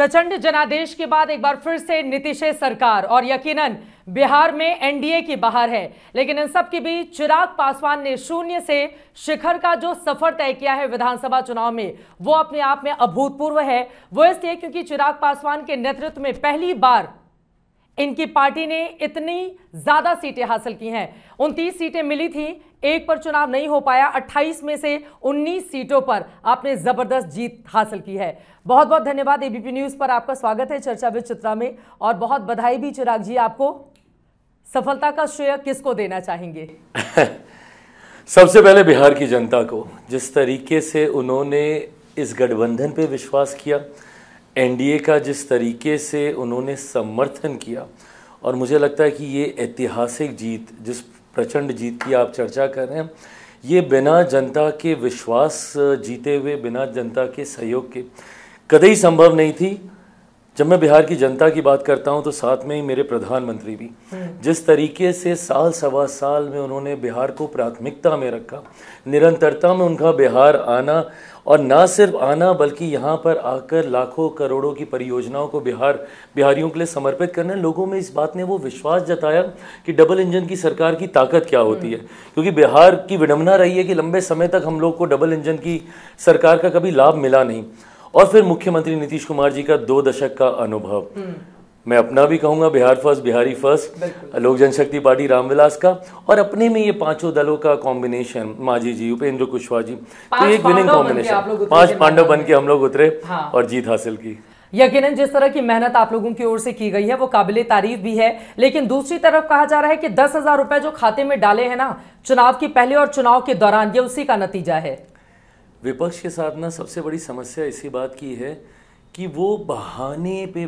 प्रचंड जनादेश के बाद एक बार फिर से नीतीश सरकार और यकीनन बिहार में एनडीए की बाहर है। लेकिन इन सब के बीच चिराग पासवान ने शून्य से शिखर का जो सफर तय किया है विधानसभा चुनाव में, वो अपने आप में अभूतपूर्व है। वो इसलिए क्योंकि चिराग पासवान के नेतृत्व में पहली बार इनकी पार्टी ने इतनी ज्यादा सीटें हासिल की हैं। 29 सीटें मिली थी, एक पर चुनाव नहीं हो पाया। 28 में से 19 सीटों पर आपने जबरदस्त जीत हासिल की है। बहुत बहुत धन्यवाद। एबीपी न्यूज पर आपका स्वागत है चर्चा विद चित्रा में, और बहुत बधाई भी चिराग जी आपको। सफलता का श्रेय किसको देना चाहेंगे? सबसे पहले बिहार की जनता को, जिस तरीके से उन्होंने इस गठबंधन पे विश्वास किया, एनडीए का जिस तरीके से उन्होंने समर्थन किया, और मुझे लगता है कि ये ऐतिहासिक जीत, जिस प्रचंड जीत की आप चर्चा कर रहे हैं, ये बिना जनता के विश्वास जीते हुए, बिना जनता के सहयोग के कतई संभव नहीं थी। जब मैं बिहार की जनता की बात करता हूं तो साथ में ही मेरे प्रधानमंत्री भी, जिस तरीके से साल सवा साल में उन्होंने बिहार को प्राथमिकता में रखा, निरंतरता में उनका बिहार आना, और ना सिर्फ आना बल्कि यहाँ पर आकर लाखों करोड़ों की परियोजनाओं को बिहारियों के लिए समर्पित करने, लोगों में इस बात ने वो विश्वास जताया कि डबल इंजन की सरकार की ताकत क्या होती है। क्योंकि बिहार की विडंबना रही है कि लंबे समय तक हम लोग को डबल इंजन की सरकार का कभी लाभ मिला नहीं। और फिर मुख्यमंत्री नीतीश कुमार जी का 2 दशक का अनुभव, मैं अपना भी कहूंगा बिहार फर्स्ट, बिहारी फर्स्ट, लोक जनशक्ति पार्टी रामविलास का, और अपने में ये पांचों दलों का कॉम्बिनेशन, मांझी जी, उपेंद्र कुशवाहा जी, तो एक विनिंग कॉम्बिनेशन, 5 पांडव बन के हम लोग उतरे और जीत हासिल की। यकीनन जिस तरह की मेहनत आप लोगों की ओर से की गई है वो काबिले तारीफ भी है। लेकिन दूसरी तरफ कहा जा रहा है कि 10,000 रुपए जो खाते में डाले हैं ना चुनाव की पहले और चुनाव के दौरान, ये उसी का नतीजा है। विपक्ष के साथ ना सबसे बड़ी समस्या इसी बात की है कि वो बहाने पे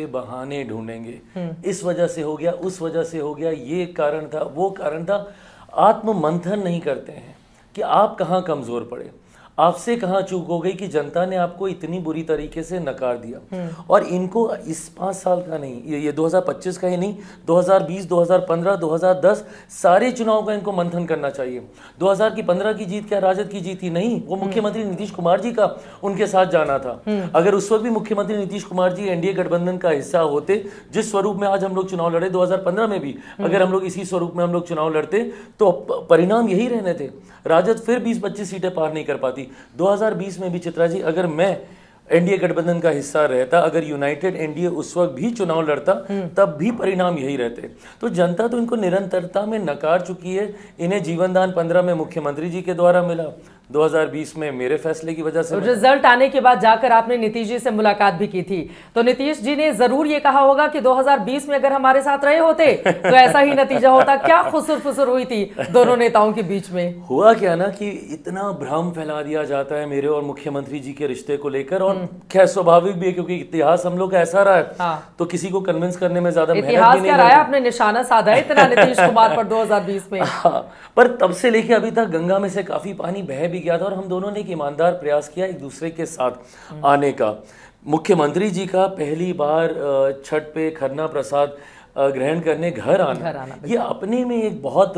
बहाने ढूंढेंगे। इस वजह से हो गया, उस वजह से हो गया, ये कारण था, वो कारण था। आत्म मंथन नहीं करते हैं कि आप कहाँ कमजोर पड़े, आपसे कहाँ चूक हो गई कि जनता ने आपको इतनी बुरी तरीके से नकार दिया। और इनको इस 5 साल का नहीं, ये 2025 का ही नहीं, 2020, 2015, 2010 सारे चुनाव का इनको मंथन करना चाहिए। 2015 की जीत क्या राजद की जीत ही नहीं, वो मुख्यमंत्री नीतीश कुमार जी का उनके साथ जाना था। अगर उस वक्त भी मुख्यमंत्री नीतीश कुमार जी एनडीए गठबंधन का हिस्सा होते, जिस स्वरूप में आज हम लोग चुनाव लड़े, 2015 में भी अगर हम लोग इसी स्वरूप में हम लोग चुनाव लड़ते तो परिणाम यही रहने थे। राजद फिर 20-25 सीटें पार नहीं कर पाती। 2020 में भी चित्रा जी, अगर मैं एनडीए गठबंधन का हिस्सा रहता, अगर यूनाइटेड एनडीए उस वक्त भी चुनाव लड़ता, तब भी परिणाम यही रहते। तो जनता तो इनको निरंतरता में नकार चुकी है। इन्हें जीवन दान 15 में मुख्यमंत्री जी के द्वारा मिला, 2020 में मेरे फैसले की वजह से। रिजल्ट आने के बाद जाकर आपने नीतीश जी से मुलाकात भी की थी, तो नीतीश जी ने जरूर ये कहा होगा कि 2020 में अगर हमारे साथ रहे होते तो ऐसा ही नतीजा होता। क्या खुसुर फुसुर हुई थी दोनों नेताओं के बीच में? हुआ क्या ना कि इतना भ्रम फैला दिया जाता है मेरे और मुख्यमंत्री जी के रिश्ते को लेकर, और क्या स्वाभाविक भी है क्योंकि इतिहास हम लोग का ऐसा रहा है। तो किसी को कन्विंस करने में ज्यादा इतिहास क्या रहा है, आपने निशाना साधा है इतना नीतीश कुमार पर 2020 में। पर तब से लेके अभी तक गंगा में से काफी पानी बह भी गया था, और हम दोनों ने एक ईमानदार प्रयास किया एक दूसरे के साथ आने का। मुख्यमंत्री जी का पहली बार छठ पे खरना प्रसाद ग्रहण करने घर आना, ये अपने में एक बहुत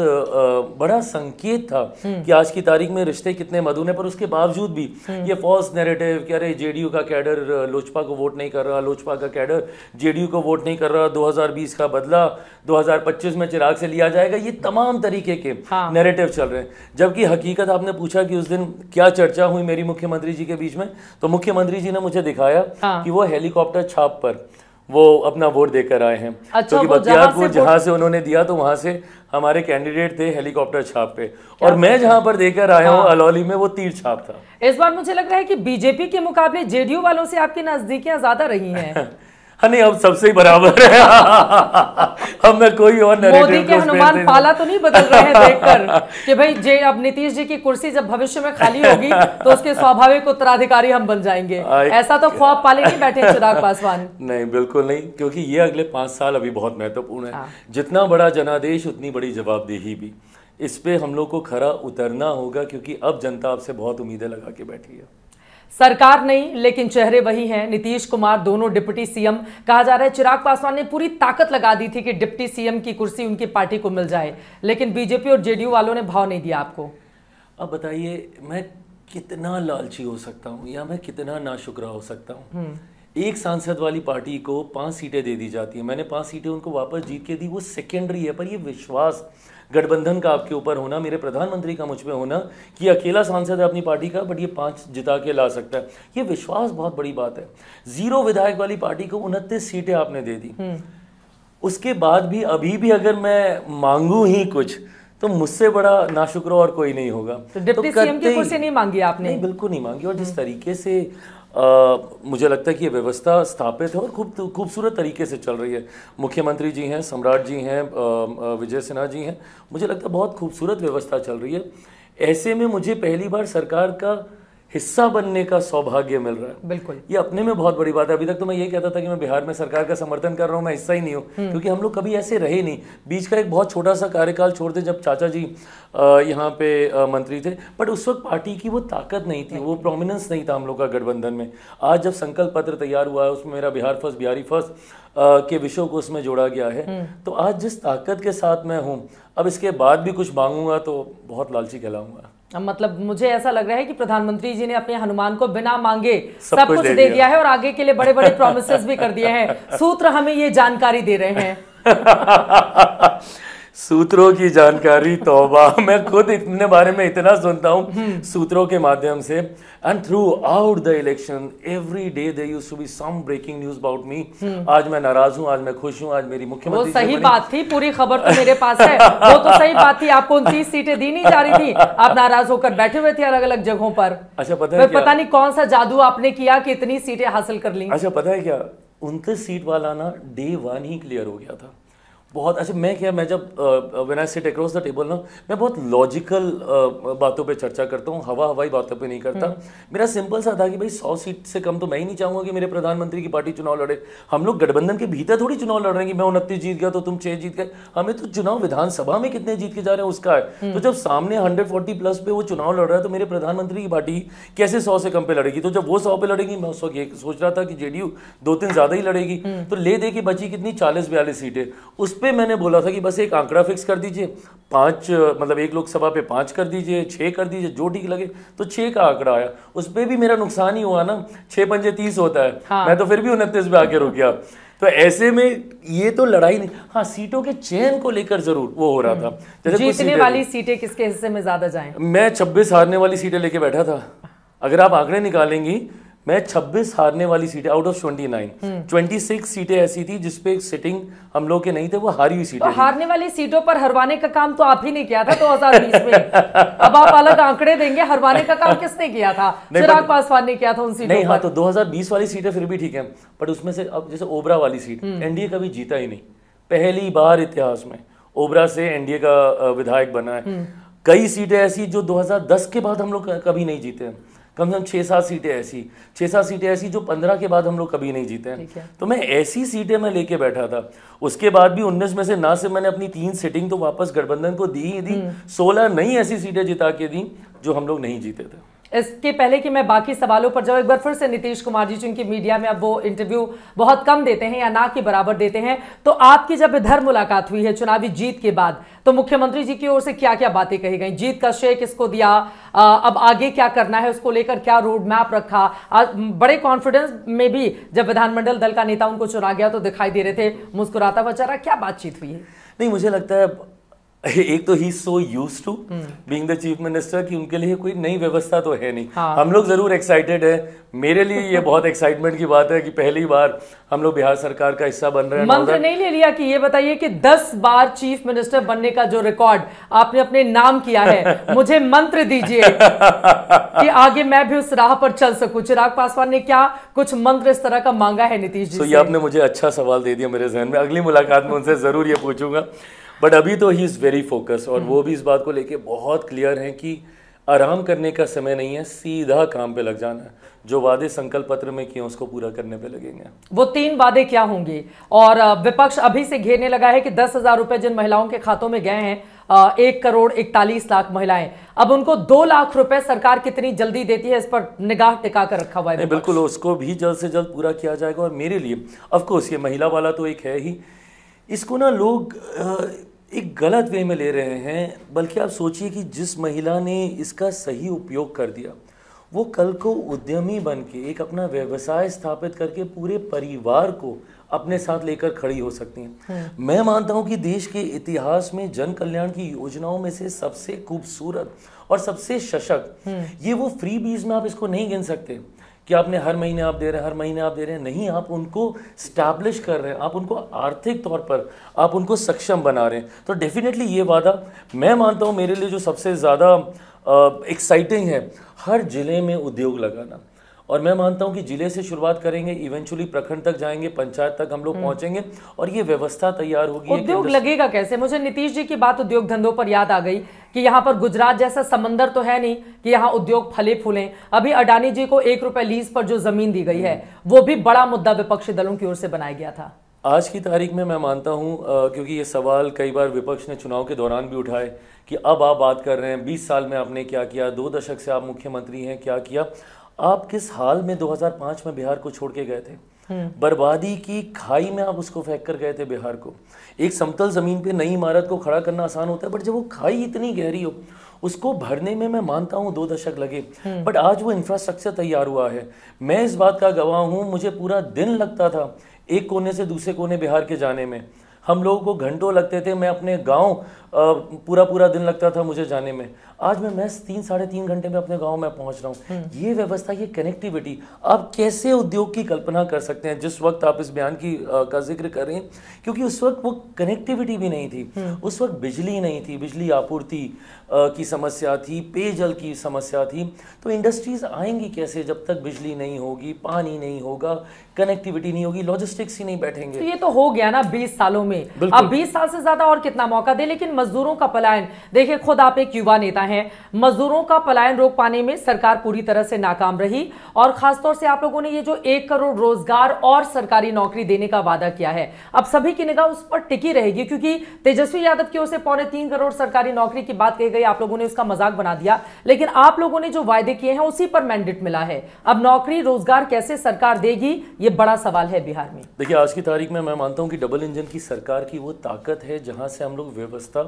बड़ा संकेत था कि आज की तारीख में रिश्ते कितने मधुर हैं। पर उसके बावजूद भी ये फॉल्स नैरेटिव कि अरे जेडीयू का कैडर लोजपा को वोट नहीं कर रहा, लोजपा का कैडर जेडीयू को वोट नहीं कर रहा, 2020 का बदला 2025 में चिराग से लिया जाएगा, ये तमाम तरीके के नैरेटिव चल रहे हैं। जबकि हकीकत, आपने पूछा कि उस दिन क्या चर्चा हुई मेरी मुख्यमंत्री जी के बीच में, तो मुख्यमंत्री जी ने मुझे दिखाया कि वो हेलीकॉप्टर छाप पर वो अपना वोट देकर आए हैं। अच्छा, क्योंकि बख्तियारपुर जहां से उन्होंने दिया तो वहां से हमारे कैंडिडेट थे हेलीकॉप्टर छाप पे, और मैं जहां पर देकर आया हूं अलौली में वो तीर छाप था। इस बार मुझे लग रहा है कि बीजेपी के मुकाबले जेडीयू वालों से आपकी नजदीकियां ज्यादा रही हैं। नहीं, अब सबसे ही बराबर है। अब मैं कोई और मोदी के हनुमान पाला तो नहीं बदल रहे हैं देखकर कि भाई अब नीतीश जी की कुर्सी जब भविष्य में खाली होगी तो उसके स्वाभाविक उत्तराधिकारी हम बन जाएंगे, ऐसा तो ख्वाब पाले नहीं बैठे चिराग पासवान। नहीं, बिल्कुल नहीं, क्योंकि ये अगले 5 साल अभी बहुत महत्वपूर्ण है। जितना बड़ा जनादेश उतनी बड़ी जवाबदेही भी। इस पे हम लोग को खरा उतरना होगा, क्योंकि अब जनता आपसे बहुत उम्मीदें लगा के बैठी है। सरकार नहीं लेकिन चेहरे वही हैं, नीतीश कुमार दोनों डिप्टी सीएम। कहा जा रहा है चिराग पासवान ने पूरी ताकत लगा दी थी कि डिप्टी सीएम की कुर्सी उनकी पार्टी को मिल जाए, लेकिन बीजेपी और जेडीयू वालों ने भाव नहीं दिया आपको। अब बताइए, मैं कितना लालची हो सकता हूँ या मैं कितना नाशुक्रा हो सकता हूँ? एक सांसद वाली पार्टी को 5 सीटें दे दी जाती हैं, मैंने 5 सीटें उनको वापस जीत के दी, वो सेकेंडरी है। पर ये विश्वास गठबंधन का आपके ऊपर होना, मेरे प्रधानमंत्री का मुझ पे होना कि अकेला सांसद है अपनी पार्टी का बट ये 5 जिता के ला सकता है, ये विश्वास बहुत बड़ी बात है। 0 विधायक वाली पार्टी को 29 सीटें आपने दे दी। उसके बाद भी अभी भी अगर मैं मांगू ही कुछ तो मुझसे बड़ा नाशुक्र और कोई नहीं होगा। तो डिप्टी सीएम की कुर्सी नहीं मांगी आपने? नहीं, बिल्कुल नहीं मांगी। और जिस तरीके से मुझे लगता है कि ये व्यवस्था स्थापित है और खूबसूरत तरीके से चल रही है। मुख्यमंत्री जी हैं, सम्राट जी हैं, विजय सिन्हा जी हैं, मुझे लगता है बहुत खूबसूरत व्यवस्था चल रही है। ऐसे में मुझे पहली बार सरकार का हिस्सा बनने का सौभाग्य मिल रहा है। बिल्कुल, ये अपने में बहुत बड़ी बात है। अभी तक तो मैं ये कहता था कि मैं बिहार में सरकार का समर्थन कर रहा हूँ, मैं हिस्सा ही नहीं हूँ, क्योंकि हम लोग कभी ऐसे रहे नहीं। बीच का एक बहुत छोटा सा कार्यकाल छोड़ दे जब चाचा जी यहाँ पे मंत्री थे, बट उस वक्त पार्टी की वो ताकत नहीं थी, वो प्रोमिनेंस नहीं था हम लोग का गठबंधन में। आज जब संकल्प पत्र तैयार हुआ है, उसमें मेरा बिहार फर्स्ट, बिहारी फर्स्ट के विषयों को उसमें जोड़ा गया है, तो आज जिस ताकत के साथ मैं हूँ, अब इसके बाद भी कुछ मांगूंगा तो बहुत लालची कहलाऊंगा। मतलब मुझे ऐसा लग रहा है कि प्रधानमंत्री जी ने अपने हनुमान को बिना मांगे सब कुछ दे दिया है और आगे के लिए बड़े बड़े प्रॉमिसेस भी कर दिए हैं। सूत्र हमें ये जानकारी दे रहे हैं। सूत्रों की जानकारी, तौबा, मैं खुद इतने बारे में इतना सुनता हूँ सूत्रों के माध्यम से। And throughout the election every day there used to be some breaking news about me. आज मैं नाराज हूँ, आज मैं खुश हूँ, आज मेरी मुख्यमंत्री वो सही बात थी, पूरी खबर तो मेरे पास है। वो तो सही बात थी, आपको 29 सीटें दी नहीं जा रही थी, आप नाराज होकर बैठे हुए थे अलग अलग जगहों पर। अच्छा, पता नहीं कौन सा जादू आपने किया कि इतनी सीटें हासिल कर ली। अच्छा, पता है क्या, 29 सीट वाला ना डे 1 ही क्लियर हो गया था। बहुत अच्छा, मैं जब when I sit across the table ना, मैं बहुत लॉजिकल बातों पे चर्चा करता हूँ, हवाई बातों पे नहीं करता। मेरा सिंपल सा था कि भाई 100 सीट से कम तो मैं ही नहीं चाहूंगा कि मेरे प्रधानमंत्री की पार्टी चुनाव लड़े। हम लोग गठबंधन के भीतर थोड़ी चुनाव लड़ रहे हैं कि मैं 29 जीत गया तो तुम 6 जीत गए। हमें तो चुनाव विधानसभा में कितने जीत के जा रहे हैं उसका है। तो जब सामने 140 प्लस पे वो चुनाव लड़ रहा है तो मेरे प्रधानमंत्री की पार्टी कैसे 100 से कम पे लड़ेगी? तो जब वो 100 पे लड़ेगी, मैं उस वक्त ये सोच रहा था कि जेडीयू 2-3 ज्यादा ही लड़ेगी। तो ले दे के बची कितनी 40-42 सीटें। उस पर मैंने बोला था कि बस एक आंकड़ा फिक्स कर दीजिए, 5 मतलब एक लोकसभा पे 5 कर दीजिए, 6 कर दीजिए, जो ठीक लगे। तो 6 का आंकड़ा आया, उस पर भी मेरा नुकसान ही हुआ ना, 6 पंजे 30 होता है। हाँ। मैं तो फिर भी 29 पे आके रुक गया। तो ऐसे में ये तो लड़ाई नहीं, हाँ सीटों के चयन को लेकर जरूर वो हो रहा था। जैसे जीतने वाली सीटें किसके हिस्से में ज्यादा जाएं? मैं 26 हारने वाली सीटें लेके बैठा था। अगर आप आंकड़े निकालेंगी, मैं 26 हारने वाली सीटें आउट ऑफ 26 सीटें ऐसी थी जिसपे सिटिंग हम लोग के नहीं थे, वो हारी हुई सीटें। तो हारने वाली सीटों पर हरवाने का काम तो आप ही ने किया था 2020 में। अब आप अलग आंकड़े देंगे, हरवाने का काम किसने किया था? चिराग पासवान ने किया था उन सीटों नहीं, हाँ, पर। तो 2020 वाली सीटें फिर भी ठीक है, बट उसमें से अब जैसे ओबरा वाली सीट, एनडीए कभी जीता ही नहीं। पहली बार इतिहास में ओबरा से एनडीए का विधायक बना है। कई सीटें ऐसी जो 2010 के बाद हम लोग कभी नहीं जीते हैं। कम से कम 6-7 सीटें ऐसी जो 15 के बाद हम लोग कभी नहीं जीते हैं। तो मैं ऐसी सीटें मैं लेके बैठा था। उसके बाद भी 19 में से ना सिर्फ मैंने अपनी 3 सीटिंग तो वापस गठबंधन को दी ही दी, 16 नई ऐसी सीटें जिता के दी जो हम लोग नहीं जीते थे। इसके पहले कि मैं बाकी सवालों पर जाऊं, एक बार फिर से नीतीश कुमार जी, चूंकि मीडिया में अब वो इंटरव्यू बहुत कम देते हैं या ना के बराबर देते हैं, तो आपकी जब इधर मुलाकात हुई है चुनावी जीत के बाद, तो मुख्यमंत्री जी की ओर से क्या क्या बातें कही गई? जीत का श्रेय किसको दिया? अब आगे क्या करना है, उसको लेकर क्या रोड मैप रखा? बड़े कॉन्फिडेंस में भी जब विधानमंडल दल का नेता उनको चुना गया तो दिखाई दे रहे थे मुस्कुराता हुआ चेहरा। क्या बातचीत हुई है? नहीं, मुझे लगता है एक तो ही so used to being the chief minister कि उनके लिए कोई नई व्यवस्था तो है नहीं। हाँ। हम लोग जरूर एक्साइटेड है। मेरे लिए ये बहुत एक्साइटमेंट की बात है कि पहली बार हम लोग बिहार सरकार का हिस्सा बन रहे हैं। मंत्र नहीं ले लिया कि ये बताइए कि 10 बार चीफ मिनिस्टर बनने का जो रिकॉर्ड आपने अपने नाम किया है, मुझे मंत्र दीजिए कि आगे मैं भी उस राह पर चल सकूं। चिराग पासवान ने क्या कुछ मंत्र इस तरह का मांगा है नीतीश जी से? ये आपने मुझे अच्छा सवाल दे दिया मेरे जहन में। अगली मुलाकात में उनसे जरूर ये पूछूंगा। बट अभी तो ही इज वेरी फोकस, और वो भी इस बात को लेके बहुत क्लियर है कि आराम करने का समय नहीं है, सीधा काम पे लग जाना है। जो वादे संकल्प पत्र में किए उसको पूरा करने पे लगेंगे। वो 3 वादे क्या होंगे? और विपक्ष अभी से घेरने लगा है कि 10,000 रुपए जिन महिलाओं के खातों में गए हैं, 1,41,00,000 महिलाएं, अब उनको 2 लाख रुपए सरकार कितनी जल्दी देती है, इस पर निगाह टिका कर रखा हुआ है। बिल्कुल, उसको भी जल्द से जल्द पूरा किया जाएगा। और मेरे लिए ऑफकोर्स ये महिला वाला तो एक है ही, इसको ना लोग एक गलत वे में ले रहे हैं। बल्कि आप सोचिए कि जिस महिला ने इसका सही उपयोग कर दिया वो कल को उद्यमी बन के एक अपना व्यवसाय स्थापित करके पूरे परिवार को अपने साथ लेकर खड़ी हो सकती हैं। मैं मानता हूं कि देश के इतिहास में जन कल्याण की योजनाओं में से सबसे खूबसूरत और सबसे सशक्त ये वो फ्री बीज में आप इसको नहीं गिन सकते कि आपने हर महीने आप दे रहे हैं, हर महीने आप दे रहे हैं। नहीं, आप उनको स्टैब्लिश कर रहे हैं, आप उनको आर्थिक तौर पर आप उनको सक्षम बना रहे हैं। तो डेफिनेटली ये वादा मैं मानता हूँ मेरे लिए जो सबसे ज़्यादा एक्साइटिंग है, हर जिले में उद्योग लगाना। और मैं मानता हूं कि जिले से शुरुआत करेंगे, इवेंचुअली प्रखंड तक जाएंगे, पंचायत तक हम लोग पहुंचेंगे और ये व्यवस्था तैयार होगी। उद्योग लगेगा कैसे? मुझे नीतीश जी की बात उद्योग धंधों पर याद आ गई कि यहाँ पर गुजरात जैसा समंदर तो है नहीं कि यहाँ उद्योग फले फूलें। अभी अडानी जी को 1 रुपए लीज पर जो जमीन दी गई है वो भी बड़ा मुद्दा विपक्षी दलों की ओर से बनाया गया था। आज की तारीख में मैं मानता हूं, क्योंकि ये सवाल कई बार विपक्ष ने चुनाव के दौरान भी उठाए कि अब आप बात कर रहे हैं 20 साल में आपने क्या किया, 2 दशक से आप मुख्यमंत्री हैं, क्या किया। आप किस हाल में 2005 में बिहार को छोड़ के गए थे? बर्बादी की खाई में आप उसको फेंक कर गए थे बिहार को। एक समतल जमीन पे नई इमारत को खड़ा करना आसान होता है, बट जब वो खाई इतनी गहरी हो उसको भरने में मैं मानता हूँ 2 दशक लगे, बट आज वो इंफ्रास्ट्रक्चर तैयार हुआ है। मैं इस बात का गवाह हूँ, मुझे पूरा दिन लगता था एक कोने से दूसरे कोने बिहार के जाने में। हम लोगों को घंटों लगते थे, मैं अपने गांव पूरा दिन लगता था मुझे जाने में। आज मैं 3 साढ़े 3 घंटे में अपने गांव में पहुंच रहा हूं। ये व्यवस्था, ये कनेक्टिविटी, आप कैसे उद्योग की कल्पना कर सकते हैं जिस वक्त आप इस बयान की का जिक्र कर रहे हैं? क्योंकि उस वक्त वो कनेक्टिविटी भी नहीं थी, उस वक्त बिजली नहीं थी, बिजली आपूर्ति की समस्या थी, पेयजल की समस्या थी। तो इंडस्ट्रीज आएंगी कैसे जब तक बिजली नहीं होगी, पानी नहीं होगा, कनेक्टिविटी नहीं होगी, लॉजिस्टिक्स ही नहीं बैठेंगे। तो ये तो हो गया ना 20 सालों में। अब 20 साल से ज्यादा और कितना मौका दे? लेकिन मजदूरों का पलायन देखिए, खुद आप एक युवा नेता हैं, मजदूरों का पलायन रोक पाने में सरकार पूरी तरह से नाकाम रही। और खासतौर से आप लोगों ने ये जो 1 करोड़ रोजगार और सरकारी नौकरी देने का वादा किया है, अब सभी की निगाह उस पर टिकी रहेगी, क्योंकि तेजस्वी यादव की ओर से 3.25 करोड़ सरकारी नौकरी की बात कही गई, आप लोगों ने उसका मजाक बना दिया। लेकिन आप लोगों ने जो वायदे किए हैं उसी पर मैंडेट मिला है। अब नौकरी रोजगार कैसे सरकार देगी, ये बड़ा सवाल है बिहार में। देखिए, आज की तारीख में मैं मानता हूं कि डबल इंजन की सरकार की वो ताकत है जहां से हम लोग व्यवस्था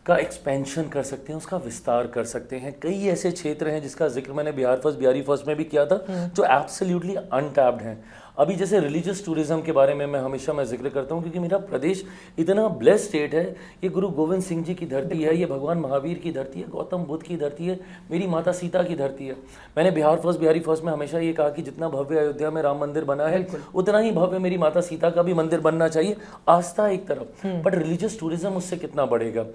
का एक्सपेंशन कर सकते हैं, उसका विस्तार कर सकते हैं। कई ऐसे क्षेत्र हैं जिसका जिक्र मैंने बिहार फर्स्ट, बिहारी फर्स्ट में भी किया था, जो एब्सोल्युटली अनटैप्ड हैं। अभी जैसे रिलीजियस टूरिज्म के बारे में मैं हमेशा जिक्र करता हूँ, क्योंकि मेरा प्रदेश इतना ब्लेस्ड स्टेट है। ये गुरु गोविंद सिंह जी की धरती है, ये भगवान महावीर की धरती है, गौतम बुद्ध की धरती है, मेरी माता सीता की धरती है। मैंने बिहार फर्स्ट, बिहारी फर्स्ट में हमेशा ये कहा कि जितना भव्य अयोध्या में राम मंदिर बना है, उतना ही भव्य मेरी माता सीता का भी मंदिर बनना चाहिए। आस्था एक तरफ, बट रिलीजियस टूरिज्म उससे कितना बढ़ेगा?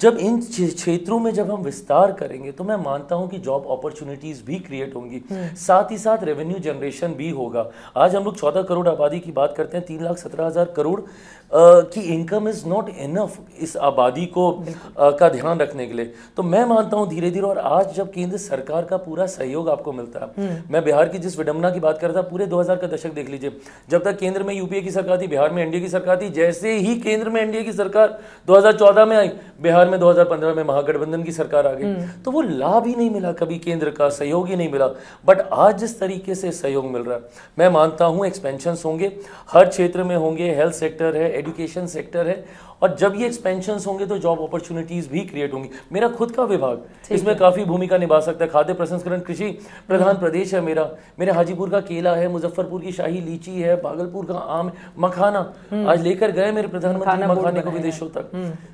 जब इन क्षेत्रों में जब हम विस्तार करेंगे तो मैं मानता हूं कि जॉब अपॉर्चुनिटीज भी क्रिएट होंगी, साथ ही साथ रेवेन्यू जनरेशन भी होगा। आज हम लोग 14 करोड़ आबादी की बात करते हैं, 3,17,000 करोड़ की इनकम इज नॉट इनफ इस आबादी को का ध्यान रखने के लिए। तो मैं मानता हूं धीरे धीरे, और आज जब केंद्र सरकार का पूरा सहयोग आपको मिलता है, मैं बिहार की जिस विडंबना की बात कर रहा था, पूरे 2000 का दशक देख लीजिए, जब तक केंद्र में यूपीए की सरकार थी, बिहार में एनडीए की सरकार थी। जैसे ही केंद्र में एनडीए की सरकार 2014 में आई, बिहार में 2015 में महागठबंधन की सरकार आ गई। तो वो लाभ ही नहीं मिला, कभी केंद्र का सहयोग ही नहीं मिला। बट आज जिस तरीके से सहयोग मिल रहा है, मैं मानता हूं एक्सपेंशंस होंगे, हर क्षेत्र में होंगे, हेल्थ सेक्टर है, एजुकेशन सेक्टर है, और जब ये एक्सपेंशंस होंगे तो जॉब अपॉर्चुनिटीज भी क्रिएट होंगी। मेरा खुद का विभाग इसमें काफी भूमिका निभा सकता है। खाद्य प्रसंस्करण कृषि प्रधान प्रदेश है मेरा। मेरे हाजीपुर का केला है, मुजफ्फरपुर की शाही लीची है, भागलपुर का आम, मखाना आज लेकर गए मेरे प्रधानमंत्री मखाने को विदेशों तक।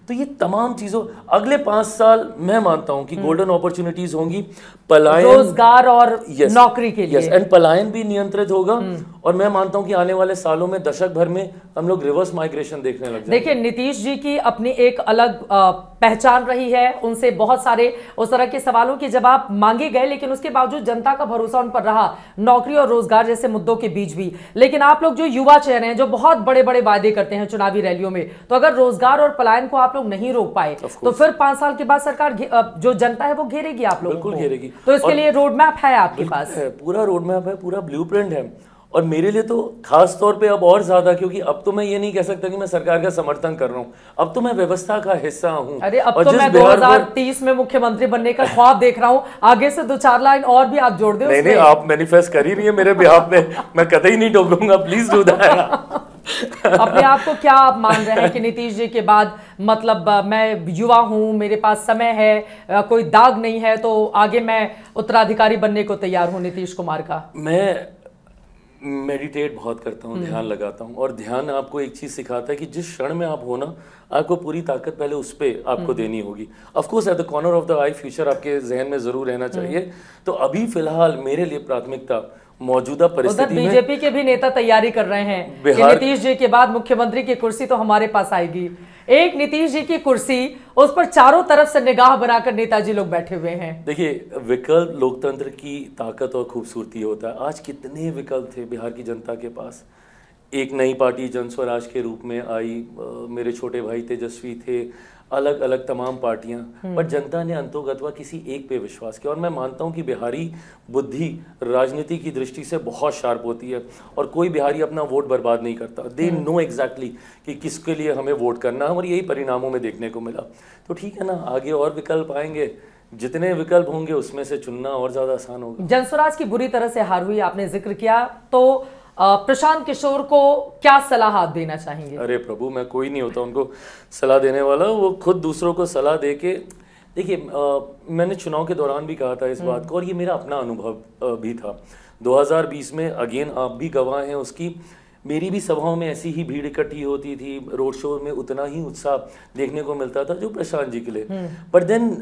तो ये तमाम चीजों, अगले 5 साल मैं मानता हूं कि गोल्डन अपॉर्चुनिटीज होंगी, पलायन, रोजगार और नौकरी के लिए, एंड पलायन भी नियंत्रित होगा। और मैं मानता हूं कि आने वाले सालों में, दशक भर में हम लोग रिवर्स माइग्रेशन देखने लग जाएंगे। देखिए, नीतीश जी की अपनी एक अलग पहचान रही है, उनसे बहुत सारे उस तरह के सवालों के जवाब मांगे गए, लेकिन उसके बावजूद जनता का भरोसा उन पर रहा, नौकरी और रोजगार जैसे मुद्दों के बीच भी। लेकिन आप लोग जो युवा चेहरे हैं, जो बहुत बड़े बड़े वादे करते हैं चुनावी रैलियों में, तो अगर रोजगार और पलायन को आप लोग नहीं रोक पाए तो फिर 5 साल के बाद सरकार, जो जनता है वो घेरेगी आप लोगों को। बिल्कुल घेरेगी। तो इसके लिए रोड मैप है आपके पास? पूरा रोड मैप है, पूरा ब्लूप्रिंट है। और मेरे लिए तो खास तौर पे अब और ज्यादा, क्योंकि अब तो मैं ये नहीं कह सकता कि मैं सरकार का समर्थन कर रहा हूं, अब तो मैं व्यवस्था का हिस्सा हूं। अरे अब तो मैं 2030 में मुख्यमंत्री बनने का ख्वाब देख रहा हूं। आगे से 2-4 लाइन और भी आप जोड़ दे। नहीं, आप मैनिफेस्ट कर ही रही है मेरे बिहाफ में, मैं कतई नहीं टोकूंगा, प्लीज डू दैट। अपने आप को क्या आप मान रहे हैं कि नीतीश जी के बाद मतलब मैं युवा हूं, मेरे पास समय है, कोई दाग नहीं है, तो आगे मैं उत्तराधिकारी बनने को तैयार हूं नीतीश कुमार का? मैं मेडिटेट बहुत करता हूँ, ध्यान लगाता हूँ, और ध्यान आपको एक चीज सिखाता है कि जिस क्षण में आप हो ना, आपको पूरी ताकत पहले उस पर आपको देनी होगी। Of course at the corner of the I future आपके जहन में जरूर रहना चाहिए। तो अभी फिलहाल मेरे लिए प्राथमिकता मौजूदा परिस्थिति में, बीजेपी के भी नेता तैयारी कर रहे हैं कि नीतीश जी के बाद मुख्यमंत्री की कुर्सी तो हमारे पास आएगी। एक नीतीश जी की कुर्सी, उस पर चारों तरफ से निगाह बनाकर नेताजी लोग बैठे हुए हैं। देखिए, विकल्प लोकतंत्र की ताकत और खूबसूरती होता है। आज कितने विकल्प थे बिहार की जनता के पास। एक नई पार्टी जन स्वराज के रूप में आई, मेरे छोटे भाई तेजस्वी थे, अलग अलग तमाम पार्टियां, पर जनता ने अंतोगत्वा किसी एक पे विश्वास किया। और मैं मानता हूं कि बिहारी बुद्धि राजनीति की दृष्टि से बहुत शार्प होती है, और कोई बिहारी अपना वोट बर्बाद नहीं करता। दे नो एग्जैक्टली कि किसके लिए हमें वोट करना है, और यही परिणामों में देखने को मिला। तो ठीक है ना, आगे और विकल्प आएंगे, जितने विकल्प होंगे उसमें से चुनना और ज्यादा आसान होगा। जनस्वराज की बुरी तरह से हार हुई, आपने जिक्र किया, तो प्रशांत किशोर को क्या सलाह आप देना चाहेंगे? अरे प्रभु, मैं कोई नहीं होता उनको सलाह देने वाला, वो खुद दूसरों को सलाह दे के। देखिए, मैंने चुनाव के दौरान भी कहा था इस बात को, और ये मेरा अपना अनुभव भी था। 2020 में अगेन आप भी गवाह हैं उसकी, मेरी भी सभाओं में ऐसी ही भीड़ इकट्ठी होती थी, रोड शो में उतना ही उत्साह देखने को मिलता था जो प्रशांत जी के लिए। पर देन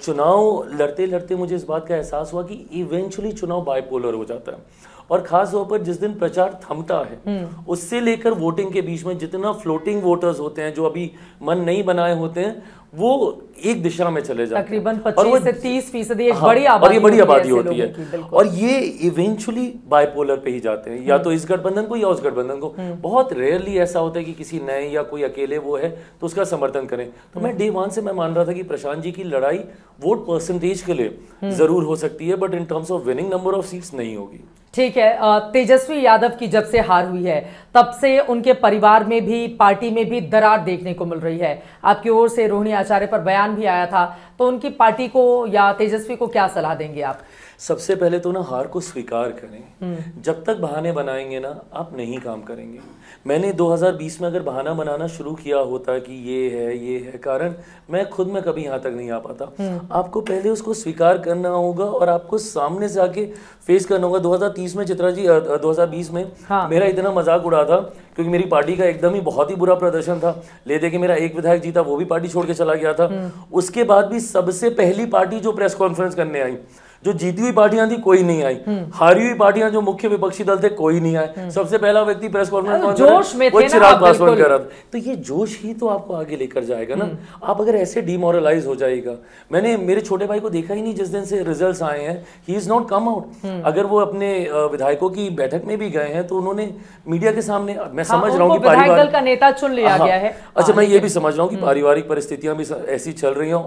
चुनाव लड़ते लड़ते मुझे इस बात का एहसास हुआ कि इवेंचुअली चुनाव बाइपोलर हो जाता है, और खास तौर पर जिस दिन प्रचार थमता है उससे लेकर वोटिंग के बीच में जितना फ्लोटिंग वोटर्स होते हैं, जो अभी मन नहीं बनाए होते हैं, वो एक दिशा में चले जाते हैं। तकरीबन 25 से 30% एक हाँ, बड़ी और ये बड़ी आबादी होती है, और ये इवेंचुअली बाइपोलर पे ही जाते हैं, या तो इस गठबंधन को या उस गठबंधन को। बहुत रेयरली ऐसा होता है कि किसी नए या कोई अकेले वो है तो उसका समर्थन करें। तो मैं डे वन से मैं मान रहा था कि प्रशांत जी की लड़ाई वोट परसेंटेज के लिए जरूर हो सकती है, but in terms of winning number of seats नहीं होगी। ठीक है, तेजस्वी यादव की जब से हार हुई है तब से उनके परिवार में भी, पार्टी में भी दरार देखने को मिल रही है। आपकी ओर से रोहिणी आचार्य पर बयान भी आया था, तो उनकी पार्टी को या तेजस्वी को क्या सलाह देंगे आप? सबसे पहले तो ना हार को स्वीकार करें। जब तक बहाने बनाएंगे ना, आप नहीं काम करेंगे। मैंने 2020 में अगर बहाना बनाना शुरू किया होता कि ये है कारण, मैं खुद में कभी यहाँ तक नहीं आ पाता। आपको पहले उसको स्वीकार करना होगा, और आपको सामने से आके फेस करना होगा। 2030 में चित्रा जी, 2020 में मेरा इतना मजाक उड़ा था क्योंकि मेरी पार्टी का एकदम ही बहुत ही बुरा प्रदर्शन था, ले दे के मेरा एक विधायक जीता, वो भी पार्टी छोड़ के चला गया था। उसके बाद भी सबसे पहली पार्टी जो प्रेस कॉन्फ्रेंस करने आई, जो जीती हुई पार्टियां थी कोई नहीं आई, हारी हुई पार्टियां जो मुख्य विपक्षी दल थे कोई नहीं आए। सबसे पहला व्यक्ति प्रेस कॉन्फ्रेंस जोश में थे, चिराग पासवान कर रहा था। तो ये जोश ही तो आपको आगे लेकर जाएगा ना। आप अगर ऐसे डिमोरलाइज हो जाएगा, मैंने मेरे छोटे भाई को देखा ही नहीं जिस दिन से रिजल्ट्स आए हैं, he is not come out. अगर वो अपने विधायकों की बैठक में भी गए हैं तो उन्होंने मीडिया के सामने, मैं समझ रहा हूँ कि विधायक दल का नेता चुन लिया गया है। अच्छा, मैं ये भी समझ रहा हूँ कि पारिवारिक परिस्थितियां भी ऐसी चल रही हैं,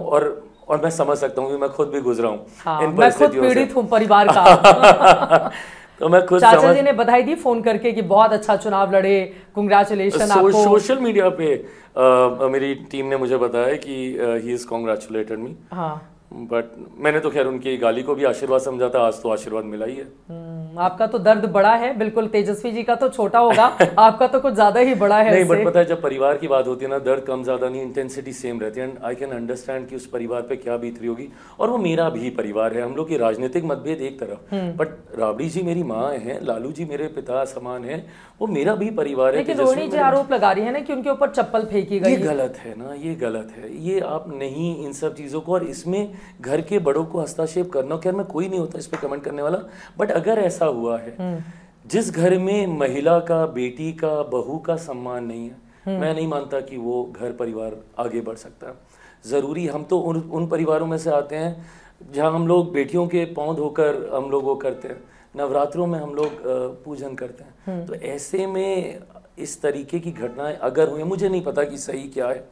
और मैं समझ सकता हूँ कि मैं खुद भी गुजरा हूँ इन मैं खुद पीड़ित हूँ परिवार का। तो मैं खुद चाचा जी ने बधाई दी फोन करके कि बहुत अच्छा चुनाव लड़े, कांग्रेचुलेशन आपको। सोशल मीडिया पे मेरी टीम ने मुझे बताया कि ही इज कांग्रेचुलेटेड मी, बट मैंने तो खैर उनकी गाली को भी आशीर्वाद समझा था, आज तो आशीर्वाद मिला ही है। आपका तो दर्द बड़ा है, बिल्कुल तेजस्वी जी का तो छोटा होगा, आपका तो कुछ ज्यादा ही बड़ा है। नहीं, बट पता है जब परिवार की बात होती है ना, दर्द कम ज्यादा नहीं, इंटेंसिटी सेम रहती है। एंड आई कैन अंडरस्टैंड कि उस परिवार पे क्या बीत रही होगी, और वो मेरा भी परिवार है। हम लोग की राजनीतिक मतभेद एक तरफ, बट राबड़ी जी मेरी माँ है, लालू जी मेरे पिता समान है, वो मेरा भी परिवार है। लेकिन रोहिणी जी आरोप लगा रही है ना कि उनके ऊपर चप्पल फेंकी गई। ये गलत है ना, ये गलत है। ये आप नहीं इन सब चीजों को, और इसमें घर के बड़ों को हस्तक्षेप करना, खैर मैं कोई नहीं होता इस पे कमेंट करने वाला, बट अगर ऐसा हुआ है जिस घर में महिला का, बेटी का, बहू का सम्मान नहीं है, मैं नहीं मानता कि वो घर परिवार आगे बढ़ सकता है। जरूरी, हम तो उन परिवारों में से आते हैं जहां हम लोग बेटियों के पांव धोकर हम लोग वो करते हैं, नवरात्रों में हम लोग पूजन करते हैं। तो ऐसे में इस तरीके की घटनाएं अगर हुई, मुझे नहीं पता कि सही क्या है,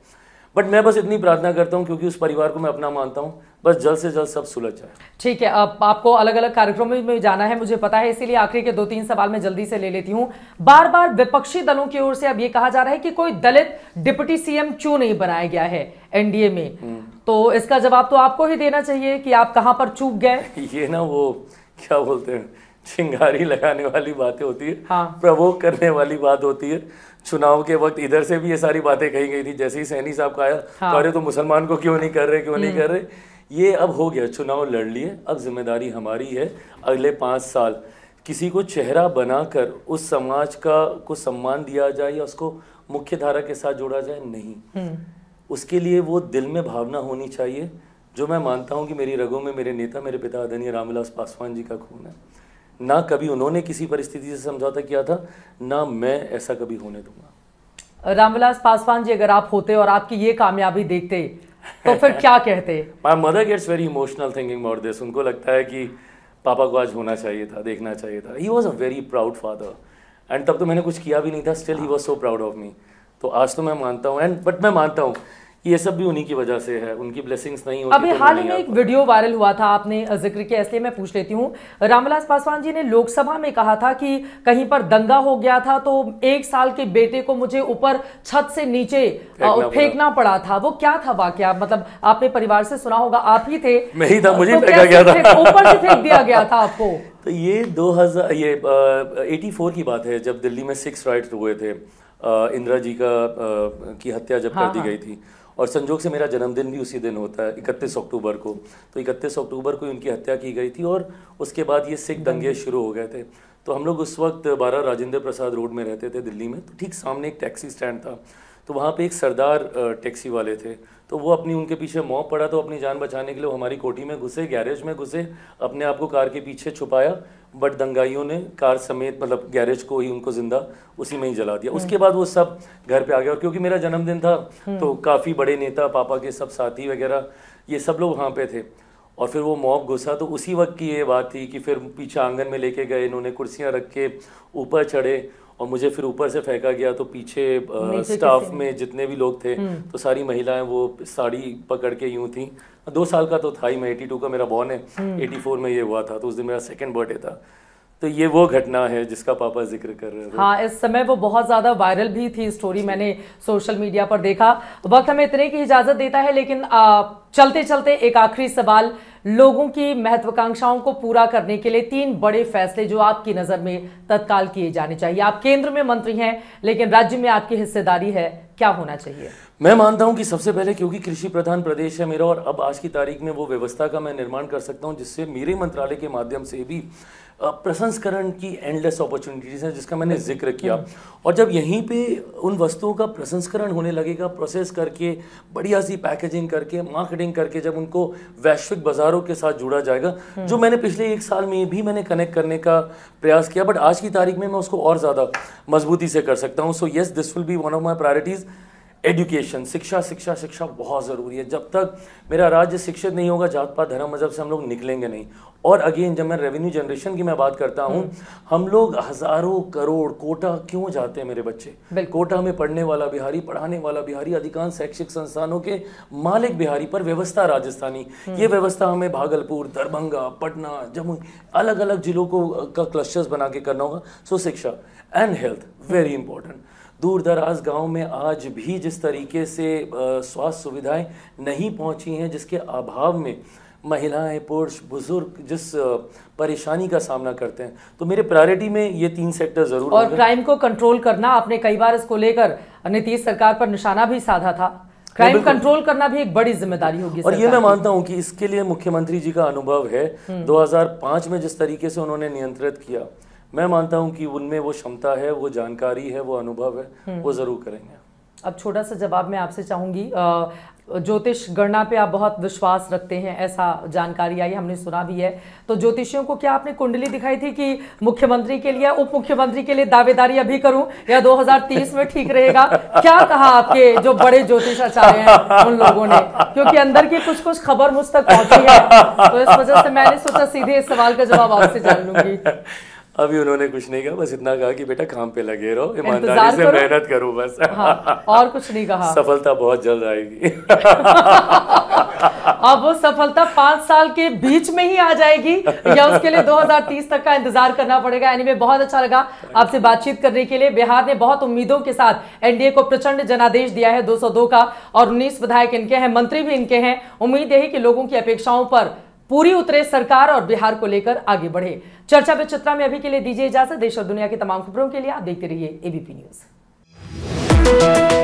बट मैं बस इतनी प्रार्थना करता हूं, क्योंकि उस परिवार को मैं अपना मानता हूं, बस जल्द से जल्द सब सुलझ जाए। ठीक है, अब आपको अलग अलग कार्यक्रमों में जाना है, मुझे पता है, इसीलिए आखिरी के 2-3 सवाल मैं जल्दी से ले लेती हूं। बार बार विपक्षी दलों की ओर से अब ये कहा जा रहा है कि कोई दलित डिप्टी सीएम क्यों नहीं बनाया गया है एनडीए में, तो इसका जवाब तो आपको ही देना चाहिए कि आप कहां पर चूक गए। ये ना वो क्या बोलते हैं, चिंगारी लगाने वाली बातें होती है, हाँ। प्रवोक करने वाली बात होती है। चुनाव के वक्त इधर से भी ये सारी बातें कही गई थी, जैसे ही सैनी साहब का आया, हाँ। अरे तो मुसलमान को क्यों नहीं कर रहे, क्यों नहीं कर रहे। ये अब हो गया, चुनाव लड़ लिए, अब जिम्मेदारी हमारी है अगले 5 साल किसी को चेहरा बनाकर उस समाज को सम्मान दिया जाए या उसको मुख्य धारा के साथ जोड़ा जाए, नहीं। उसके लिए वो दिल में भावना होनी चाहिए, जो मैं मानता हूँ कि मेरी रगों में मेरे नेता, मेरे पिता आदरणीय रामविलास पासवान जी का खून है। ना कभी उन्होंने किसी परिस्थिति से समझौता किया था, ना मैं ऐसा कभी होने दूंगा। रामविलास पासवान जी अगर आप होते और आपकी ये कामयाबी देखते तो फिर क्या कहते? My mother gets very emotional thinking about this. उनको लगता है कि पापा को आज होना चाहिए था, देखना चाहिए था। He was a very proud father and तब तो मैंने कुछ किया भी नहीं था, still he was so proud of me. तो आज तो मैं मानता हूँ बट मैं मानता हूँ ये सब भी उन्हीं की वजह से है, उनकी ब्लेसिंग्स नहीं होती। अभी हाल ही में एक वीडियो वायरल हुआ था, आपने जिक्र किया इसलिए मैं पूछ लेती हूँ। रामविलास पासवान जी ने लोकसभा में कहा था कि कहीं पर दंगा हो गया था तो 1 साल के बेटे को मुझे ऊपर छत से नीचे फेंकना पड़ा था। वो क्या था वाकया? मतलब आपने परिवार से सुना होगा, आप ही थे। मैं ही था, मुझे फेंका गया था, ऊपर से फेंक दिया गया था आपको। तो ये 84 की बात है, जब दिल्ली में 6 राइट्स हुए थे, इंदिरा जी की हत्या जब कर दी गई थी, और संजोग से मेरा जन्मदिन भी उसी दिन होता है, 31 अक्टूबर को। तो 31 अक्टूबर को उनकी हत्या की गई थी और उसके बाद ये सिख दंगे शुरू हो गए थे। तो हम लोग उस वक्त 12 राजेंद्र प्रसाद रोड में रहते थे दिल्ली में। तो ठीक सामने एक टैक्सी स्टैंड था, तो वहाँ पे एक सरदार टैक्सी वाले थे। तो वो उनके पीछे मॉब पड़ा, तो अपनी जान बचाने के लिए वो हमारी कोठी में घुसे, गैरेज में घुसे, अपने आप को कार के पीछे छुपाया, बट दंगाइयों ने कार समेत मतलब गैरेज को ही उनको जिंदा उसी में ही जला दिया। उसके बाद वो सब घर पे आ गया, और क्योंकि मेरा जन्मदिन था तो काफ़ी बड़े नेता, पापा के सब साथी वगैरह, ये सब लोग वहाँ पे थे। और फिर वो मॉब घुसा, तो उसी वक्त की ये बात थी कि फिर पीछे आंगन में लेके गए, इन्होंने कुर्सियाँ रख के ऊपर चढ़े और मुझे फिर ऊपर से फेंका गया। तो पीछे स्टाफ में जितने भी लोग थे, तो सारी महिलाएं वो साड़ी पकड़ के यूं थी। 2 साल का तो था ही मैं, 82 का मेरा बॉर्न है, 84 में ये हुआ था, तो उस दिन मेरा 2nd बर्थडे था। तो ये वो घटना है जिसका पापा जिक्र कर रहे थे। हाँ, इस समय वो बहुत ज्यादा वायरल भी थी स्टोरी, मैंने सोशल मीडिया पर देखा। वक्त हमें इतने की इजाजत देता है, लेकिन चलते चलते एक आखिरी सवाल। लोगों की महत्वाकांक्षाओं को पूरा करने के लिए 3 बड़े फैसले जो आपकी नजर में तत्काल किए जाने चाहिए। आप केंद्र में मंत्री हैं, लेकिन राज्य में आपकी हिस्सेदारी है, क्या होना चाहिए? मैं मानता हूं कि सबसे पहले, क्योंकि कृषि प्रधान प्रदेश है मेरा, और अब आज की तारीख में वो व्यवस्था का मैं निर्माण कर सकता हूं जिससे मेरे मंत्रालय के माध्यम से भी प्रसंस्करण की एंडलेस अपॉर्चुनिटीज है, जिसका मैंने जिक्र किया। और जब यहीं पे उन वस्तुओं का प्रसंस्करण होने लगेगा, प्रोसेस करके, बढ़िया सी पैकेजिंग करके, मार्केटिंग करके, जब उनको वैश्विक बाजारों के साथ जोड़ा जाएगा, जो मैंने पिछले 1 साल में भी मैंने कनेक्ट करने का प्रयास किया, बट आज की तारीख में मैं उसको और ज़्यादा मजबूती से कर सकता हूँ। So yes, this will be one of my priorities. Education, शिक्षा शिक्षा शिक्षा बहुत ज़रूरी है। जब तक मेरा राज्य शिक्षित नहीं होगा, जात पात धर्म मजहब से हम लोग निकलेंगे नहीं। और अगेन, जब मैं रेवेन्यू जनरेशन की मैं बात करता हूँ, हम लोग हजारों करोड़ कोटा क्यों जाते हैं मेरे बच्चे? कोटा में पढ़ने वाला बिहारी, पढ़ाने वाला बिहारी, अधिकांश शैक्षिक संस्थानों के मालिक बिहारी, पर व्यवस्था राजस्थानी। ये व्यवस्था हमें भागलपुर, दरभंगा, पटना, जम्मू, अलग अलग जिलों को का क्लस्टर्स बना के करना होगा। सो शिक्षा एंड हेल्थ वेरी इंपॉर्टेंट। दूर दराज गाँव में आज भी जिस तरीके से स्वास्थ्य सुविधाएं नहीं पहुंची हैं, जिसके अभाव में महिलाएं, पुरुष, बुजुर्ग जिस परेशानी का सामना करते हैं, तो मेरे प्रायोरिटी में ये 3 सेक्टर जरूर। और क्राइम को कंट्रोल करना, आपने कई बार इसको लेकर नीतीश सरकार पर निशाना भी साधा था। क्राइम कंट्रोल करना भी एक बड़ी जिम्मेदारी होगी। और ये मैं मानता हूं कि इसके लिए मुख्यमंत्री जी का अनुभव है। 2005 में जिस तरीके से उन्होंने नियंत्रित किया, मैं मानता हूं कि उनमें वो क्षमता है, वो जानकारी है, वो अनुभव है, वो जरूर करेंगे। अब छोटा सा जवाब मैं आपसे चाहूंगी। ज्योतिष गणना पे आप बहुत विश्वास रखते हैं, ऐसा जानकारी आई, हमने सुना भी है। तो ज्योतिषियों को क्या आपने कुंडली दिखाई थी कि मुख्यमंत्री के लिए, उप मुख्यमंत्री के लिए दावेदारी अभी करूं या 2030 में ठीक रहेगा? क्या कहा आपके जो बड़े ज्योतिषाचार्य हैं उन लोगों ने? क्योंकि अंदर की कुछ कुछ खबर मुझ तक पहुंची है, तो इस वजह से मैंने सोचा सीधे इस सवाल का जवाब आपसे जान लूंगी। अभी उन्होंने कुछ नहीं कहा, बस इतना कहा कि बेटा काम पे लगे रहो, ईमानदारी से मेहनत करो बस। हाँ, और कुछ नहीं कहा। सफलता बहुत जल्द आएगी। अब वो सफलता 5 साल के बीच में ही आ जाएगी या उसके लिए 2030 तक का इंतजार करना पड़ेगा? एनीवे, बहुत अच्छा लगा आपसे बातचीत करने के लिए। बिहार ने बहुत उम्मीदों के साथ एनडीए को प्रचंड जनादेश दिया है 202 का, और 19 विधायक इनके हैं, मंत्री भी इनके हैं। उम्मीद यही कि लोगों की अपेक्षाओं पर पूरी उतरे सरकार और बिहार को लेकर आगे बढ़े। चर्चा पे चित्रा में अभी के लिए दीजिए इजाजत। देश और दुनिया की तमाम खबरों के लिए आप देखते रहिए एबीपी न्यूज।